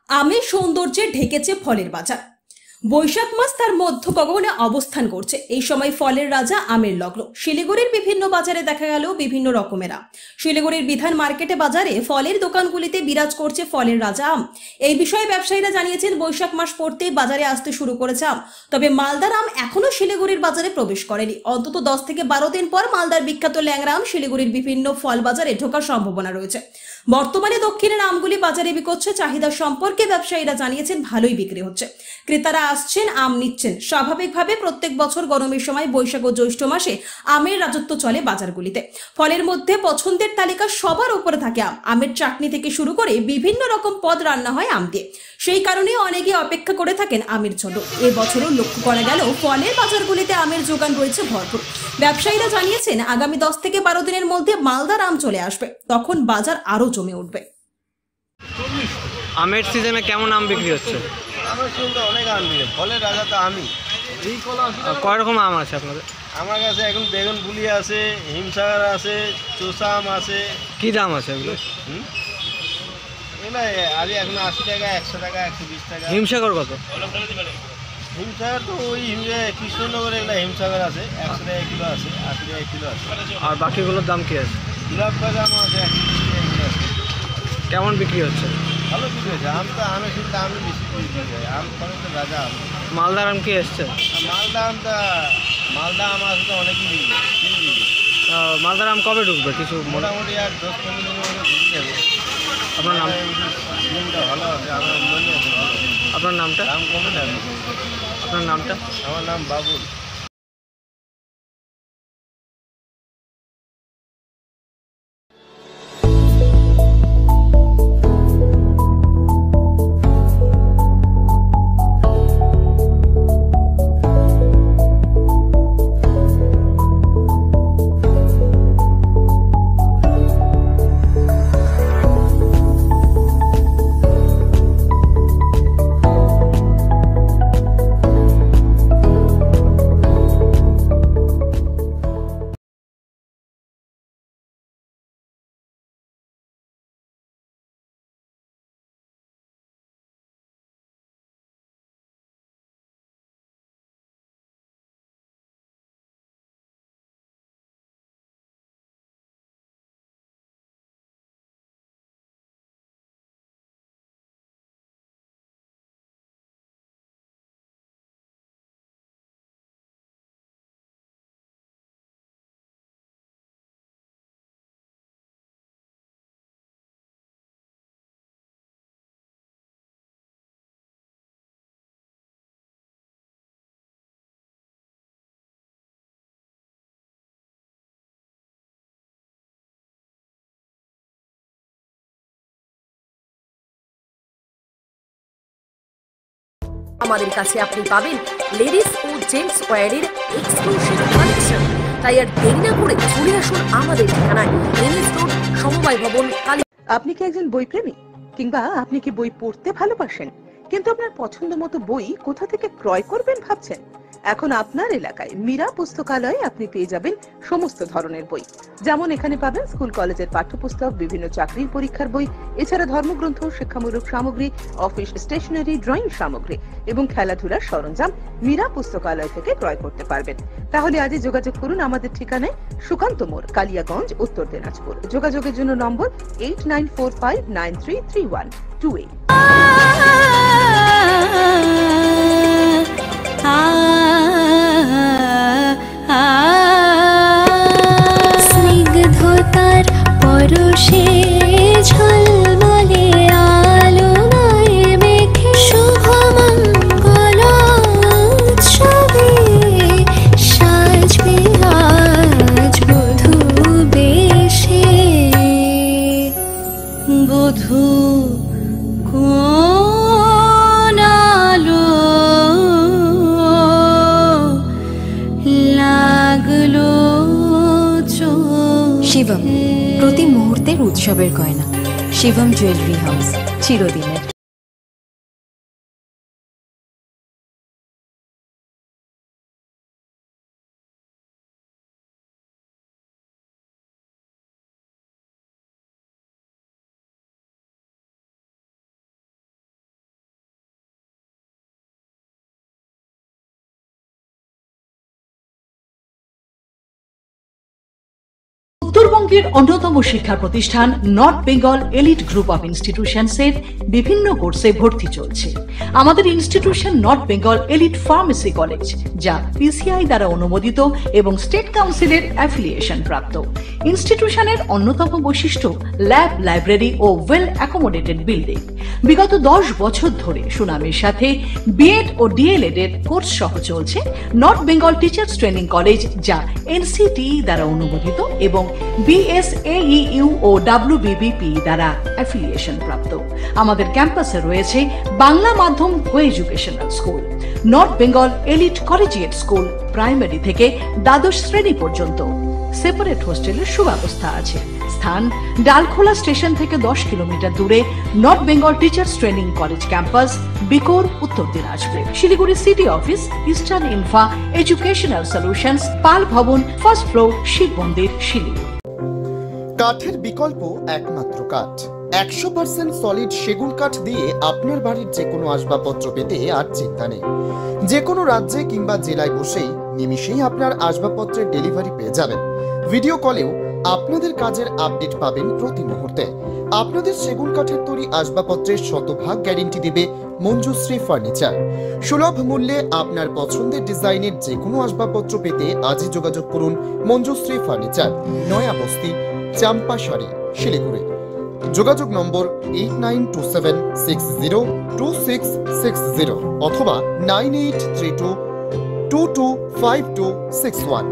আমের সৌন্দর্যে ঢেকেছে ফলের বাজার। বৈশাখ মাস তার মধ্য গগনে অবস্থান করছে। এই সময় ফলের রাজা আমের লগ্ন। শিলিগুড়ির বিভিন্ন বাজারে দেখা গেল বিভিন্ন রকমের আম। শিলিগুড়ির বিধান মার্কেটে বাজারে ফলের দোকানগুলিতে বিরাজ করছে ফলের রাজা আম। এই বিষয়ে ব্যবসায়ীরা জানিয়েছেন, বৈশাখ মাস পড়তে বাজারে আসতে শুরু করেছে আম। তবে মালদার আম এখনো শিলিগুড়ির বাজারে প্রবেশ করেনি। অন্তত 10 থেকে 12 দিন পর মালদার বিখ্যাত ল্যাংড়া আম শিলিগুড়ির বিভিন্ন ফল বাজারে ঢোকার সম্ভাবনা রয়েছে। বর্তমানে দক্ষিণের আমগুলি বাজারে বিকোচ্ছে। চাহিদা সম্পর্কে ব্যবসায়ীরা জানিয়েছেন, ভালোই বিক্রি হচ্ছে। ক্রেতারা আসছেন, আম নিচ্ছেন। স্বাভাবিকভাবে প্রত্যেক বছর গরমের সময় বৈশাখ ও জ্যৈষ্ঠ মাসে আমের রাজত্ব চলে বাজারগুলিতে। ফলের মধ্যে পছন্দের তালিকা সবার উপরে থাকে আম। আমের চাটনি থেকে শুরু করে বিভিন্ন রকম পদ রান্না হয় আম দিয়ে। সেই কারণে অনেকে অপেক্ষা করে থাকেন আমের জন্য। এবছরও লক্ষ্য করা গেল ফলের বাজারগুলিতে আমের যোগান রয়েছে ভরপুর। ব্যবসায়ীরা জানিয়েছেন, আগামী 10 থেকে 12 দিনের মধ্যে মালদার আম চলে আসবে। তখন বাজার আরো জমে উঠবে। আমের সিজনে কেমন আম বিক্রি হচ্ছে? আমের সিজনে অনেক আম বিক্রি, ফলের রাজা তো আমি। কয় রকম আম আছে আপনাদের? আমার কাছে এখন বেগুন পুলি আছে, হিমসাগর আছে, চোষা আম আছে। কি দাম আছে এগুলো? এগুলো আরে এখন 80 টাকা, 100 টাকা, 120 টাকা। হিমসাগর কত? হিমসাগর তো ওই কৃষ্ণনগরে এগুলো হিমসাগর আছে, 100 টাকা কিলো আছে, 80 টাকা কিলো আছে। আর বাকিগুলোর দাম কি আছে? গোলাপ বাদাম আছে, 120 টাকা কিলো আছে। কেমন বিক্রি হচ্ছে? ভালো বিক্রি হয়েছে। আম তো আমের সিজনে আমি বেশি বিক্রি হয়। আম ফলের রাজা আম। মালদার আম কি এসছে? মালদা আম আসলে তো অনেকই বিক্রি হয়। মালদার আম কবে ঢুকবে? কিছু মোটামুটি আর 10-15 দিনের মধ্যে ঢুকে যাবে। আপনার নাম? সিজনটা ভালো আছে, আমার মনে আছে ভালো। আপনার নামটা? দাম কমে যাবে। আপনার নামটা? আমার নাম বাবুল। আমাদের কাছে আপনি পাবেন লেডিস ও জেন্টস ওয়্যারের এক্সক্লুসিভ কালেকশন। তাই আর দেরি না করে চলে আসুন আমাদের ঠিকানায়, এনএস রোড, সমবায় ভবন, কালী। আপনি কি একজন বই প্রেমী, কিংবা আপনি কি বই পড়তে ভালোবাসেন, কিন্তু আপনার পছন্দ মতো বই কোথা থেকে ক্রয় করবেন ভাবছেন? এখন আপনার এলাকায় মীরা পুস্তকালয়ে আপনি পেয়ে যাবেন সমস্ত ধরনের বই। যেমন এখানে পাবেন স্কুল কলেজের পাঠ্যপুস্তক, বিভিন্ন চাকরির পরীক্ষার বই, এছাড়া ধর্মগ্রন্থ, শিক্ষামূলক সামগ্রী, অফিস স্টেশনারি, ড্রয়িং সামগ্রী এবং খেলাধুলার সরঞ্জাম মীরা পুস্তকালয় থেকে ক্রয় করতে পারবেন। তাহলে আজই যোগাযোগ করুন আমাদের ঠিকানায়, সুকান্ত মোড়, কালিয়াগঞ্জ, উত্তর দিনাজপুর। যোগাযোগের জন্য নম্বর 8945933128। স্নিগ্ধতার পরশে ঝলমলে আলোয় মেখে শুভমঙ্গল উৎসবে সাজবে আজ বধূ বেশে। বধূ কোন আলো লাগলো শিবম, প্রতি মুহূর্তের উৎসবের গয়না। শিবম জুয়েলারি হাউস, চিরদিনের। পশ্চিমবঙ্গের অন্যতম শিক্ষা প্রতিষ্ঠান North Bengal elite group of ইনস্টিটিউশনসের বিভিন্ন কোর্সে ভর্তি চলছে। আমাদের institution North Bengal elite pharmacy college, যা পিসিআই দ্বারা অনুমোদিত এবং স্টেট কাউন্সিলের অ্যাফিলিয়েশন প্রাপ্ত। ইনস্টিটিউশনের অন্যতম বৈশিষ্ট্য ল্যাব, লাইব্রেরি ও ওয়েল অ্যাকোমোডেটেড বিল্ডিং। বিগত 10 বছর ধরে সুনামের সাথে বিএড ও ডিএলএড এর কোর্স সহ চলছে north Bengal teachers training college, যা এনসিটিই দ্বারা অনুমোদিত এবং বিএসএইউ ও ডাব্লিউবিবিপি দ্বারা অ্যাফিলিয়েশন প্রাপ্ত। আমাদের ক্যাম্পাসে রয়েছে বাংলা মাধ্যম কো educational school, north Bengal elite collegiate school, primary থেকে দ্বাদশ শ্রেণী পর্যন্ত। সেপারেট হোস্টেলের সুব্যবস্থা আছে। স্থান ডালখোলা স্টেশন থেকে 10 কিলোমিটার দূরে North Bengal teachers training college campus, বিকোর, Uttar Dinajpur. Siliguri city office, eastern ইনফা educational solutions, Pal Bhavan, first floor, Shiva মন্দির, শিলিগুড়ি। কাঠের বিকল্প একমাত্র কাঠ। 100% সলিড সেগুন কাঠ দিয়ে আপনার বাড়ির যে কোনো আসবাবপত্র পেতে আর চিন্তা নেই। যে কোনো রাজ্যে কিংবা জেলায় বসেই নিমিষেই আপনার আসবাবপত্রের ডেলিভারি পেয়ে যাবেন। ভিডিও কলেও আপনাদের কাজের আপডেট পাবেন প্রতি মুহূর্তে। আপনাদের সেগুন কাঠের তৈরি আসবাবপত্রের 100% গ্যারেন্টি দেবে মঞ্জুশ্রী ফার্নিচার। সুলভ মূল্যে আপনার পছন্দের ডিজাইনের যে কোনো আসবাবপত্র পেতে আজই যোগাযোগ করুন মঞ্জুশ্রী ফার্নিচার, নয়া বস্তি, চাম্পাশাড়ি, শিলিগুড়ি। যোগাযোগ নম্বর 8927602660 অথবা 9832225261।